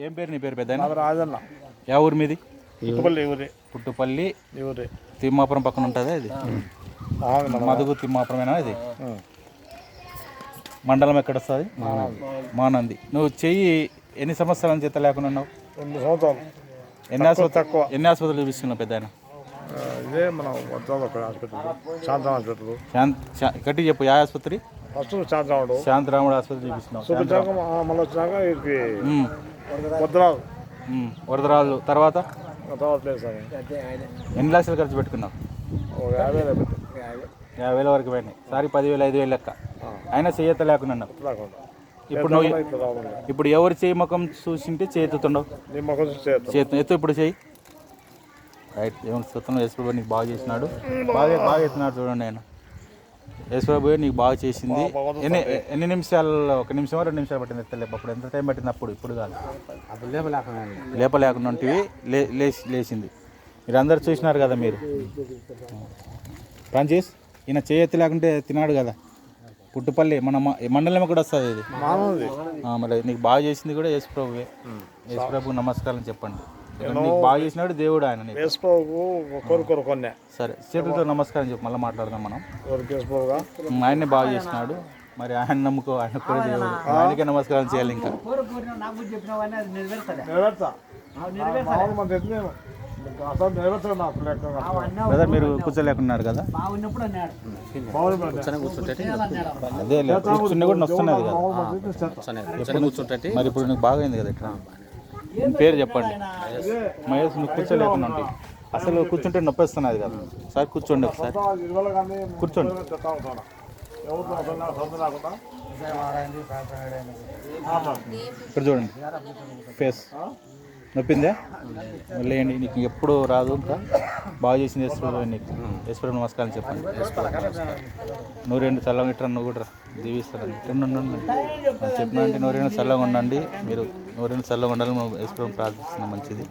ఏం పేరు నీ పేరు పెద్ద రాజన్న యా ఊరు మీది? పుట్టుపల్లి ఊరే. పుట్టుపల్లి ఊరే. తిమ్మాపురం పక్కన ఉంటుంది ఇది. మదుగు తిమ్మాపురమేనా ఇది? మండలం ఎక్కడ వస్తుంది? మానంది. నువ్వు చెయ్యి ఎన్ని సంవత్సరాల నుంచి చేత లేకుండా ఉన్నావు? 2 సంవత్సరాలు. ఎన్ని ఆసుపత్రులు చూపిస్తున్నావు పెద్ద? ఇదే మనం హాస్పిటల్ శాంతం హాస్పిటల్. గట్టి చెప్పు. యా ఆసుపత్రి? ఫస్ట్ శాంతరాముడు. శాంతరాముడు ఆసుపత్రి చూపిస్తున్నావు. చూపించాక మళ్ళీ వచ్చినాక వీరికి వరదరాలు. వరదరాలు తర్వాత లేదు సార్. ఎన్ని లక్షలు ఖర్చు పెట్టుకున్నావు? 50,000 వరకు పోయినాయి. సారి 10,000 5,000 లెక్క అయినా చేయత లేకుండా ఉన్నావు. ఇప్పుడు నువ్వు ఇప్పుడు ఎవరు చేయి ముఖం చూసింటే చేతుతుండవు? చేతు ఎత్తు ఇప్పుడు చేయి. రైట్. ఏమన్నా సుతం యేసుప్రభు నీకు బాగా చేసినాడు. బాగా ఎత్తున్నాడు చూడండి. ఆయన యేసుప్రభు నీకు బాగా చేసింది. ఎన్ని నిమిషాలు? 1 నిమిషమో 2 నిమిషాలు పట్టింది ఎత్తలేపు. అప్పుడు ఎంత టైం పట్టింది? ఇప్పుడు కాదు. లేపలేకుండా ఉంటివి. లేచింది. మీరు అందరు చూసినారు కదా. మీరు ఫ్రాంచైజ్ ఈయన చేయెత్తి లేకుంటే తినాడు కదా. పుట్టుపల్లి మన మండలం కూడా వస్తుంది ఇది. మరి నీకు బాగా చేసింది కూడా యేసుప్రభువే. యేసుప్రభుకు నమస్కారం చెప్పండి. నీకు బాగా చేసినాడు దేవుడు ఆయన. సరే, చేతులతో నమస్కారం చెప్పు. మళ్ళీ మాట్లాడదాం మనం. ఆయన్ని బాగా చేసినాడు. మరి ఆయన నమ్ముకో. ఆయన కూడా దేవుడు. ఆయనకే నమస్కారం చేయాలి. ఇంకా బ్రదర్ మీరు కూర్చోలేకున్నారు కదా. అదే కూర్చున్నా కూడా వస్తున్నది కదా. మరి ఇప్పుడు నీకు బాగా అయింది కదా. ఇట్లా పేరు చెప్పండి. మహేష్. నువ్వు కూర్చోలేకుండా ఉంటాయి. అసలు కూర్చుంటే నొప్పి వస్తున్నది కదా. సార్ కూర్చోండి ఒకసారి. కూర్చోండి. ఇక్కడ చూడండి. ఫేస్ నొప్పిందే? లేండి. నీకు ఎప్పుడు రాదు. ఇంకా బాగా చేసింది యేసుప్రభు. నీకు యేసుప్రభు నమస్కారం చెప్పండి. నువ్వు 2 చల్లగా ఇట్రా. నువ్వు కూడా దీవిస్తాను. చెప్పిన అంటే 2 చల్లగా ఉండండి. మీరు 2 చల్లగా ఉండాలని యేసుప్రభు ప్రార్థిస్తున్నాం. మంచిది.